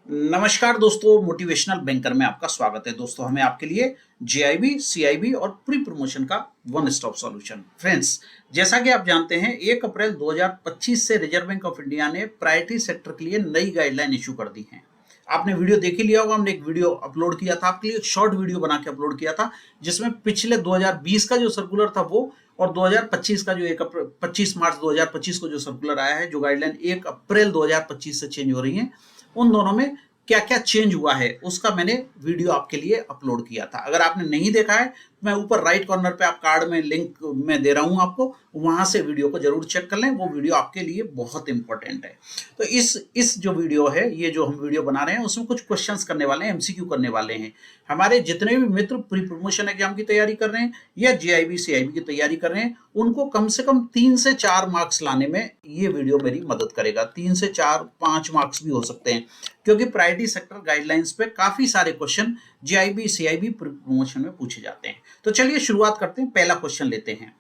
नमस्कार दोस्तों, motivational banker में आपका स्वागत है। दोस्तों, हमें आपके लिए जेआईबी, सीआईबी और प्री प्रमोशन का वन स्टॉप सॉल्यूशन। फ्रेंड्स, जैसा कि आप जानते हैं 1 अप्रैल 2025 से रिजर्व बैंक ऑफ इंडिया ने प्रायोरिटी सेक्टर के लिए नई गाइडलाइन इशू कर दी है। आपने वीडियो देख ही लिया होगा, हमने एक वीडियो अपलोड किया था आपके लिए, एक शॉर्ट वीडियो बना के अपलोड किया था जिसमें पिछले 2020 का जो सर्कुलर था वो और 2025 का जो 25 मार्च 2025 को जो सर्कुलर आया है, जो गाइडलाइन 1 अप्रैल 2025 से चेंज हो रही है, उन दोनों में क्या क्या चेंज हुआ है उसका मैंने वीडियो आपके लिए अपलोड किया था। अगर आपने नहीं देखा है, मैं ऊपर राइट कॉर्नर पे आप कार्ड में लिंक में दे रहा हूं आपको, वहां से वीडियो को जरूर चेक कर लें। वो वीडियो आपके लिए बहुत इंपॉर्टेंट है। तो इस जो वीडियो है, ये जो हम वीडियो बना रहे हैं, उसमें कुछ क्वेश्चंस करने वाले हैं, एमसीक्यू करने वाले हैं। हमारे जितने भी मित्र प्री प्रमोशन एग्जाम की तैयारी कर रहे हैं या जेआईबी सीआईबी की तैयारी कर रहे हैं, उनको कम से कम 3 से 4 मार्क्स लाने में ये वीडियो मेरी मदद करेगा। 3 से 4, 5 मार्क्स भी हो सकते हैं, क्योंकि प्रायोरिटी सेक्टर गाइडलाइंस पे काफी सारे क्वेश्चन जेआईबी सीआईबी प्रमोशन में पूछे जाते हैं। तो चलिए शुरुआत करते हैं। पहला क्वेश्चन लेते हैं।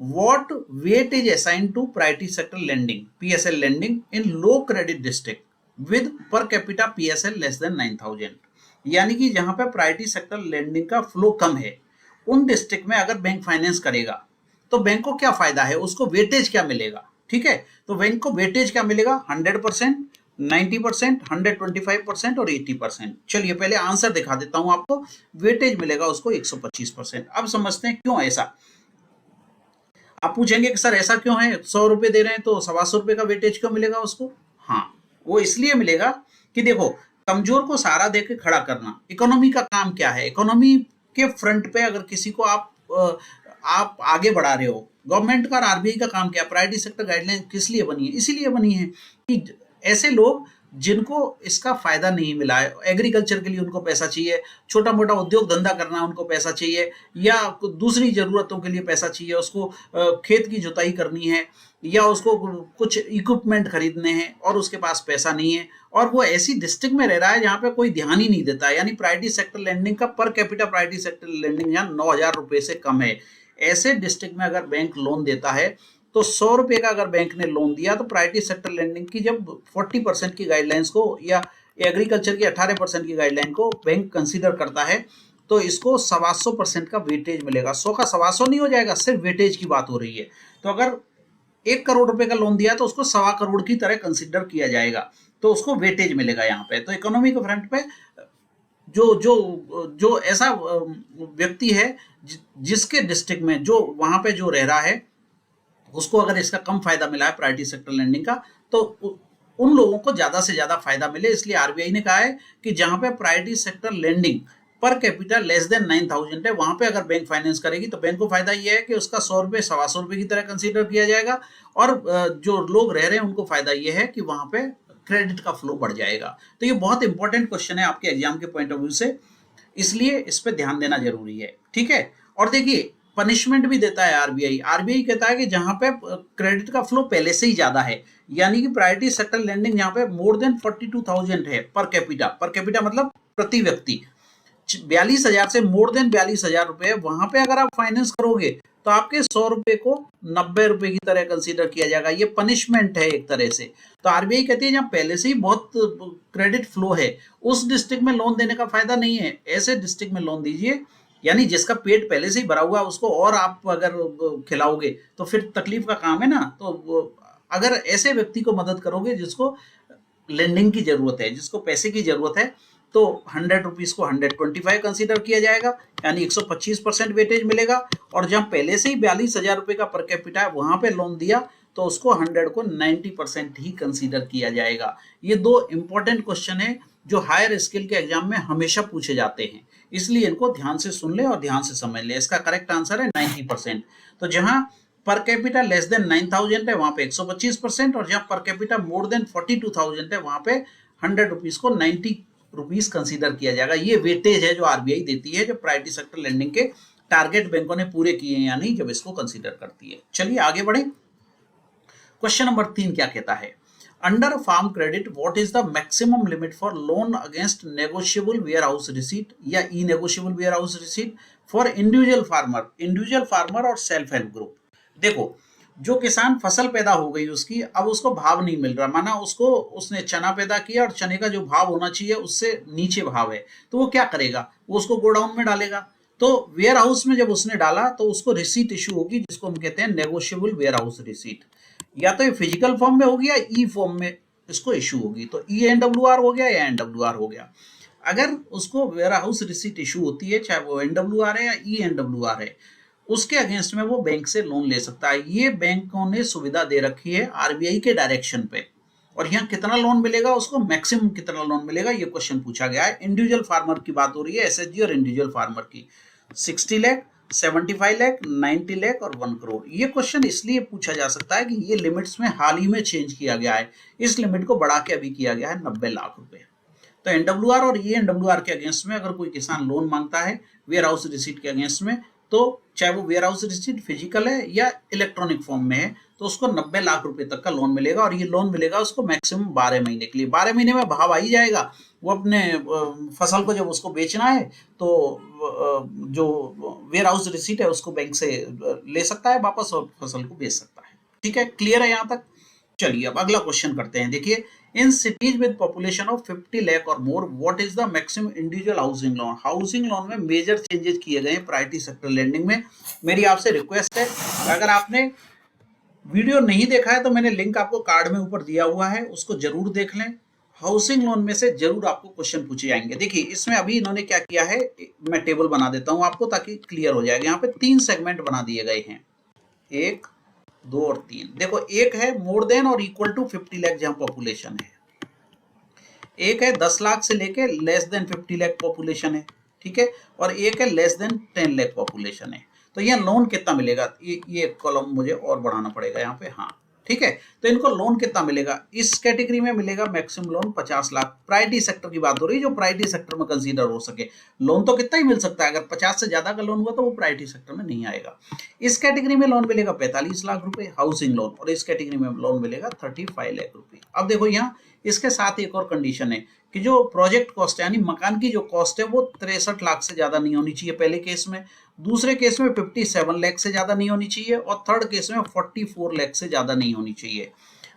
What weight is assigned to priority sector lending, PSL lending in low credit district with per capita PSL less than 9000। यानी कि जहां पे प्रायोरिटी सेक्टर लेंडिंग का फ्लो कम है, उन डिस्ट्रिक्ट में अगर बैंक फाइनेंस करेगा तो बैंक को क्या फायदा है, उसको वेटेज क्या मिलेगा। ठीक है, तो बैंक को वेटेज क्या मिलेगा? 100%, 90%, 125% और 80%। चलिए पहले आंसर दिखा देता हूं आपको। वेटेज मिलेगा उसको 125%। अब समझते हैं क्यों ऐसा। आप पूछेंगे कि सर ऐसा क्यों है, 100 रुपए दे रहे हैं तो 125 रुपए का वेटेज क्यों मिलेगा उसको? हाँ, वो इसलिए मिलेगा कि देखो, कमजोर को सहारा देके खड़ा करना इकोनॉमी का काम क्या है। इकोनॉमी के फ्रंट पे अगर किसी को आप आगे बढ़ा रहे हो, गवर्नमेंट का और आरबीआई का काम क्या है? प्रायोरिटी सेक्टर गाइडलाइन किस लिए बनी है? इसीलिए बनी है कि ऐसे लोग जिनको इसका फायदा नहीं मिला है, एग्रीकल्चर के लिए उनको पैसा चाहिए, छोटा मोटा उद्योग धंधा करना उनको पैसा चाहिए, या दूसरी जरूरतों के लिए पैसा चाहिए, उसको खेत की जुताई करनी है, या उसको कुछ इक्विपमेंट खरीदने हैं और उसके पास पैसा नहीं है, और वो ऐसी डिस्ट्रिक्ट में रह रहा है जहां पे कोई ध्यान ही नहीं देता है। यानी प्रायोरिटी सेक्टर लैंडिंग का per capita priority sector lending यहाँ 9,000 रुपए से कम है। ऐसे डिस्ट्रिक्ट में अगर बैंक लोन देता है तो 100 रुपए का अगर बैंक ने लोन दिया तो प्रायोरिटी सेक्टर लैंडिंग की जब 40% की गाइडलाइंस को या एग्रीकल्चर की 18% की गाइडलाइन को बैंक कंसीडर करता है, तो इसको 125% का वेटेज मिलेगा। 100 का 125 नहीं हो जाएगा, सिर्फ वेटेज की बात हो रही है। तो अगर 1 करोड़ रुपए का लोन दिया तो उसको 1.25 करोड़ की तरह कंसीडर किया जाएगा, तो उसको वेटेज मिलेगा यहाँ पे। तो इकोनॉमी के फ्रंट पे जो जो जो ऐसा व्यक्ति है जिसके डिस्ट्रिक्ट में जो वहां पे जो रह रहा है, उसको अगर इसका कम फायदा मिला है प्रायोरिटी सेक्टर लैंडिंग का, तो उन लोगों को ज्यादा से ज्यादा फायदा मिले। इसलिए आरबीआई ने कहा है कि जहां पे priority sector lending per capita less than 9000 है, वहां पे अगर बैंक फाइनेंस करेगी तो बैंक को फायदा ये है कि उसका 100 रुपए 125 रुपए की तरह कंसीडर किया जाएगा, और जो लोग रह रहे हैं उनको फायदा ये है कि वहां पे क्रेडिट का फ्लो बढ़ जाएगा। तो ये बहुत इंपॉर्टेंट क्वेश्चन है आपके एग्जाम के पॉइंट ऑफ व्यू से, इसलिए इस पर ध्यान देना जरूरी है। ठीक है, और देखिए पनिशमेंट भी देता है आरबीआई। आरबीआई कहता है कि जहां पे क्रेडिट का फ्लो पहले से ही ज्यादा है, यानी कि प्रायोरिटी सेक्टर लैंडिंग जहां पे मोर देन 42,000 है पर कैपिटा मतलब प्रति व्यक्ति 42,000 से मोर देन 42,000 रुपए, वहां पे अगर आप फाइनेंस करोगे तो आपके 100 रुपए को 90 रुपए की तरह कंसीडर किया जाएगा। ये पनिशमेंट है एक तरह से। तो आरबीआई कहती है जहां पहले से ही बहुत क्रेडिट फ्लो है, उस डिस्ट्रिक्ट में लोन देने का फायदा नहीं है, ऐसे डिस्ट्रिक्ट में लोन दीजिए। यानी जिसका पेट पहले से ही भरा हुआ है उसको और आप अगर खिलाओगे तो फिर तकलीफ का काम है ना। तो अगर ऐसे व्यक्ति को मदद करोगे जिसको लेंडिंग की जरूरत है, जिसको पैसे की जरूरत है, तो 100 रुपीज को 125 कंसीडर किया जाएगा, यानी 125% वेटेज मिलेगा। और जहां पहले से ही 42,000 रुपए का पर कैपिटा है, वहां पे लोन दिया तो उसको 100 को 90% ही कंसीडर किया जाएगा। ये दो इंपॉर्टेंट क्वेश्चन है जो हायर स्किल के एग्जाम में हमेशा पूछे जाते हैं, इसलिए इनको ध्यान से सुन ले और ध्यान से समझ ले। इसका करेक्ट आंसर है 90%। तो जहां पर कैपिटा लेस देन 9000 है वहां पे 125%, और जहां पर कैपिटा मोर देन 42,000 है वहां पे 100 रुपीज को 90 रुपीज कंसीडर किया जाएगा। ये वेटेज है जो आरबीआई देती है, जो प्रायोरिटी सेक्टर लैंडिंग के टारगेट बैंकों ने पूरे किए हैं या नहीं, जब इसको कंसीडर करती है। चलिए आगे बढ़े। क्वेश्चन नंबर 3 क्या कहता है? Under farm credit what is the maximum limit for loan against negotiable warehouse receipt या e negotiable warehouse receipt for individual farmer और सेल्फ हेल्प ग्रुप। देखो, जो किसान फसल पैदा हो गई उसकी, अब उसको भाव नहीं मिल रहा, माना उसने चना पैदा किया और चने का जो भाव होना चाहिए उससे नीचे भाव है, तो वो क्या करेगा, वो उसको गोडाउन में डालेगा। तो वेयर हाउस में जब उसने डाला तो उसको रिसीट इशू होगी, जिसको हम कहते हैं नेगोशिएबल वेयर हाउस रिसीट। या तो ये फिजिकल फॉर्म में होगी या ई फॉर्म में इसको इशू होगी। तो ई एन डब्ल्यू आर हो गया या एन डब्ल्यू आर हो गया। अगर उसको वेयर हाउस रिसीट इशू होती है, चाहे वो एन डब्ल्यू आर है या ई एन डब्ल्यू आर है, उसके अगेंस्ट में वो बैंक से लोन ले सकता है। ये बैंकों ने सुविधा दे रखी है आरबीआई के डायरेक्शन पे। और यहाँ कितना लोन मिलेगा उसको, मैक्सिमम कितना लोन मिलेगा, ये क्वेश्चन पूछा गया है। इंडिविजुअल फार्मर की बात हो रही है, एसएचजी और इंडिविजुअल फार्मर की। 60 लाख, 75 लाख, 90 लाख और 1 करोड़। ये क्वेश्चन इसलिए पूछा जा सकता है कि ये लिमिट्स में हाल ही में चेंज किया गया है। इस लिमिट को बढ़ा के अभी किया गया है 90 लाख रुपए। तो एनडब्ल्यूआर और ई एनडब्ल्यूआर के अगेंस्ट में अगर कोई किसान लोन मांगता है वेयर हाउस रिसीट के अगेंस्ट में, तो चाहे वो वेयर हाउस रिसीट फिजिकल है या इलेक्ट्रॉनिक फॉर्म में है, तो उसको 90 लाख रुपए तक का लोन मिलेगा। और ये लोन मिलेगा उसको मैक्सिमम 12 महीने के लिए। 12 महीने में भाव आ ही जाएगा। वो अपने फसल को जब उसको बेचना है तो जो वेयर हाउस रिसीट है उसको बैंक से ले सकता है वापस और फसल को बेच सकता है। ठीक है, क्लियर है यहाँ तक। चलिए अब अगला क्वेश्चन करते हैं। देखिए, in cities with population of 50 lakh और more what is the maximum individual housing loan. Housing loan में मेजर चेंजेस किए गए हैं प्रायोरिटी सेक्टर लेंडिंग में। मेरी आपसे रिक्वेस्ट है, अगर आपने वीडियो नहीं देखा है तो मैंने लिंक आपको कार्ड में ऊपर दिया हुआ है, उसको जरूर देख लें। हाउसिंग लोन में से जरूर आपको क्वेश्चन पूछे जाएंगे। देखिए इसमें अभी इन्होंने क्या किया है, मैं टेबल बना देता हूं आपको ताकि क्लियर हो जाएगा। यहाँ पे 3 सेगमेंट बना दिए गए हैं, 1, 2 और 3। देखो, एक है मोर देन और इक्वल टू 50 लाख जहां पॉपुलेशन है, एक है 10 लाख से लेके लेस देन 50 लाख पॉपुलेशन है, ठीक है, और एक है लेस देन 10 लाख पॉपुलेशन है। तो ये लोन कितना मिलेगा, ये कॉलम मुझे और बढ़ाना पड़ेगा यहाँ पे, हाँ ठीक है। तो इनको लोन कितना मिलेगा, इस कैटेगरी में मिलेगा maximum loan 50 lakh. Priority sector की बात हो रही है, जो प्रायोरिटी सेक्टर में कंसीडर हो सके। लोन तो कितना ही मिल सकता है, अगर 50 से ज्यादा का लोन हुआ तो वो प्रायोरिटी सेक्टर में नहीं आएगा। इस कैटेगरी में लोन मिलेगा 45 लाख रुपए हाउसिंग लोन, और इस कैटेगरी में लोन मिलेगा 35 लाख रुपए। अब देखो यहाँ इसके साथ एक और कंडीशन है कि जो प्रोजेक्ट कॉस्ट है यानी मकान की जो कॉस्ट है वो 63 लाख से ज्यादा नहीं होनी चाहिए पहले केस में, दूसरे केस में 57 लाख से ज्यादा नहीं होनी चाहिए, और थर्ड केस में 44 लाख से ज्यादा नहीं होनी चाहिए।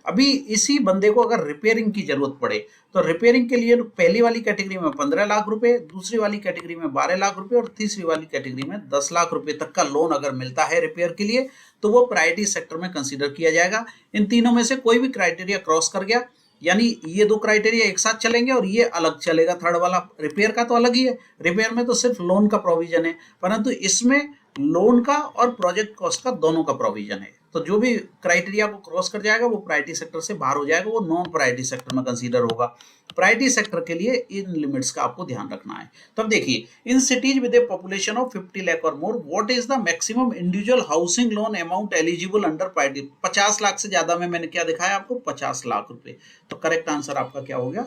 अभी इसी बंदे को अगर रिपेयरिंग की जरूरत पड़े तो रिपेयरिंग के लिए पहली वाली कैटेगरी में 15 लाख रुपए, दूसरी वाली कैटेगरी में 12 लाख रुपए और तीसरी वाली कैटेगरी में 10 लाख रुपए तक का लोन अगर मिलता है रिपेयर के लिए तो वो प्रायोरिटी सेक्टर में कंसीडर किया जाएगा। इन तीनों में से कोई भी क्राइटेरिया क्रॉस कर गया, यानी ये 2 क्राइटेरिया एक साथ चलेंगे और ये अलग चलेगा, थर्ड वाला रिपेयर का तो अलग ही है। रिपेयर में तो सिर्फ लोन का प्रोविजन है, परंतु इसमें लोन का और प्रोजेक्ट कॉस्ट का दोनों का प्रोविजन है। तो जो भी क्राइटेरिया को क्रॉस कर जाएगा वो प्रायोरिटी सेक्टर से बाहर हो जाएगा, वो नॉन प्रायोरिटी सेक्टर में कंसीडर होगा। प्रायोरिटी सेक्टर के लिए इन लिमिट्स का आपको ध्यान रखना है। तब देखिए, in cities with a population of 50 lakh और more what is the maximum individual housing loan amount eligible under priority. 50 lakh से ज्यादा में मैंने क्या दिखाया आपको, 50 लाख रुपए। तो करेक्ट आंसर आपका क्या हो गया,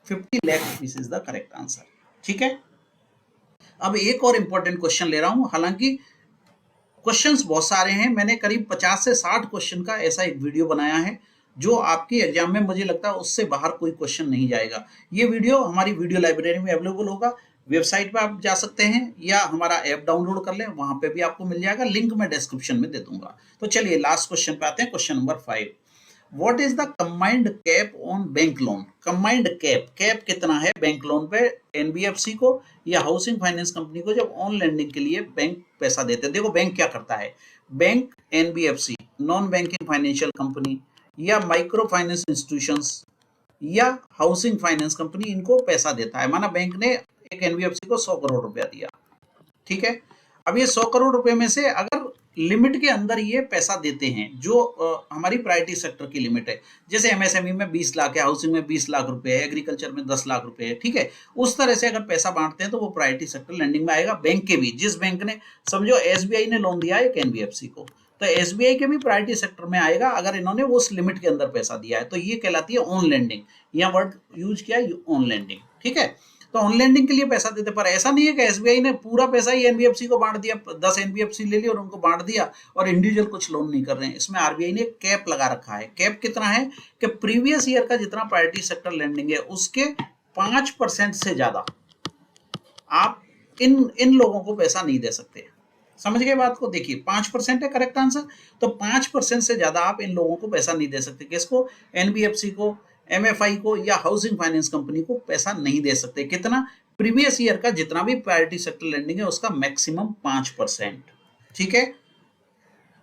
50 lakh rupees is the correct answer. ठीक है, अब एक और इंपॉर्टेंट क्वेश्चन ले रहा हूं। हालांकि क्वेश्चंस बहुत सारे हैं, मैंने करीब 50 से 60 क्वेश्चन का ऐसा एक वीडियो बनाया है जो आपके एग्जाम में मुझे लगता है उससे बाहर कोई क्वेश्चन नहीं जाएगा। ये वीडियो हमारी वीडियो लाइब्रेरी में अवेलेबल होगा, वेबसाइट पे आप जा सकते हैं या हमारा ऐप डाउनलोड कर लें, वहां पे भी आपको मिल जाएगा, लिंक मैं डिस्क्रिप्शन में दे दूंगा। तो चलिए लास्ट क्वेश्चन पे आते हैं, question number 5। What is the combined cap on bank loan. Combined cap कितना है बैंक लोन पे एनबीएफसी को या हाउसिंग फाइनेंस कंपनी को जब ऑन लैंडिंग के लिए बैंक पैसा देते हैं। देखो बैंक क्या करता है, bank NBFC non banking financial company या माइक्रो फाइनेंस इंस्टीट्यूशंस या हाउसिंग फाइनेंस कंपनी इनको पैसा देता है। माना बैंक ने एक एनबीएफसी को 100 करोड़ रुपया दिया, ठीक है। अब ये 100 करोड़ रुपए में से अगर लिमिट के अंदर ये पैसा देते हैं जो हमारी प्रायोरिटी सेक्टर की लिमिट है, जैसे एमएसएमई में 20 लाख है, हाउसिंग में 20 लाख रुपए है, एग्रीकल्चर में 10 लाख रुपए है, ठीक है, उस तरह से अगर पैसा बांटते हैं तो वो प्रायोरिटी सेक्टर लैंडिंग में आएगा। बैंक के भी, जिस बैंक ने, समझो एसबीआई ने लोन दिया है एक एनबीएफसी को, तो एसबीआई के भी प्रायोरिटी सेक्टर में आएगा अगर इन्होंने उस लिमिट के अंदर पैसा दिया है, तो ये कहलाती है ऑन लैंडिंग। यहाँ वर्ड यूज किया है ऑन लैंडिंग, ठीक है। तो ऑन लैंडिंग के लिए पैसा देते, पर ऐसा नहीं है कि एसबीआई ने पूरा पैसा ही एनबीएफसी को बांट दिया, 10 एनबीएफसी ले ली और उनको बांट दिया और इंडिविजुअल कुछ लोन नहीं कर रहे हैं। इसमें आरबीआई ने कैप लगा रखा है। कैप कितना है कि प्रीवियस ईयर का जितना प्रायोरिटी सेक्टर लैंडिंग है उसके 5% से ज्यादा आप इन लोगों को पैसा नहीं दे सकते। समझ गए बात को? देखिए 5% है करेक्ट आंसर। तो 5% से ज्यादा आप इन लोगों को पैसा नहीं दे सकते। किसको? एनबीएफसी को, एमएफआई को या हाउसिंग फाइनेंस कंपनी को पैसा नहीं दे सकते। कितना? प्रीवियस ईयर का जितना भी प्रायोरिटी सेक्टर लेंडिंग है उसका मैक्सिमम 5%। ठीक है,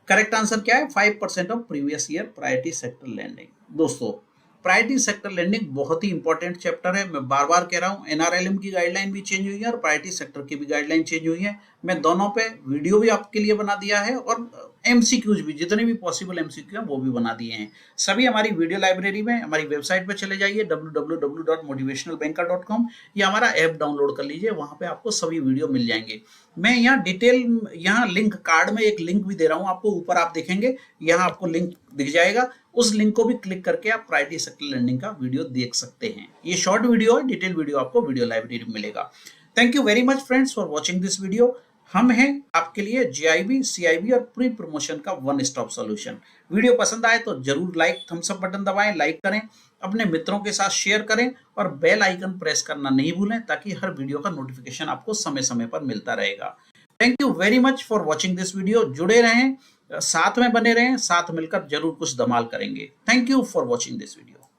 करेक्ट आंसर क्या है? 5% of previous year priority sector lending. दोस्तों, प्रायोरिटी सेक्टर लैंडिंग बहुत ही इंपॉर्टेंट चैप्टर है। मैं बार बार कह रहा हूं, एनआरएलएम की गाइडलाइन भी चेंज हुई है और प्रायोरिटी सेक्टर की भी गाइडलाइन चेंज हुई है। मैं दोनों पे वीडियो भी आपके लिए बना दिया है और एमसीक्यूज भी, जितने भी पॉसिबल एमसीक्यू हैं वो भी बना दिए हैं। सभी हमारी वीडियो लाइब्रेरी में, हमारी वेबसाइट पे चले जाइए www.motivationalbanker.com, या हमारा ऐप डाउनलोड कर लीजिए, वहां पे आपको सभी वीडियो मिल जाएंगे। मैं यहाँ डिटेल, यहाँ लिंक कार्ड में एक लिंक भी दे रहा हूँ आपको, ऊपर आप देखेंगे यहाँ आपको लिंक दिख जाएगा। उस लिंक को भी क्लिक करके आप प्रायोरिटी सेक्टर लैंडिंग का वीडियो देख सकते हैं। ये शॉर्ट वीडियो है, डिटेल वीडियो आपको वीडियो लाइब्रेरी में मिलेगा। Thank you very much friends for watching this video. हम हैं आपके लिए जेआईबी, सीआईबी और प्री प्रमोशन का वन स्टॉप सॉल्यूशन। वीडियो पसंद आए तो जरूर लाइक, थम्स अप बटन दबाएं, लाइक करें, अपने मित्रों के साथ शेयर करें और बेल आइकन प्रेस करना नहीं भूलें, ताकि हर वीडियो का नोटिफिकेशन आपको समय समय पर मिलता रहेगा। Thank you very much for watching this video. जुड़े रहें, साथ में बने रहें, साथ मिलकर जरूर कुछ धमाल करेंगे। Thank you for watching this video.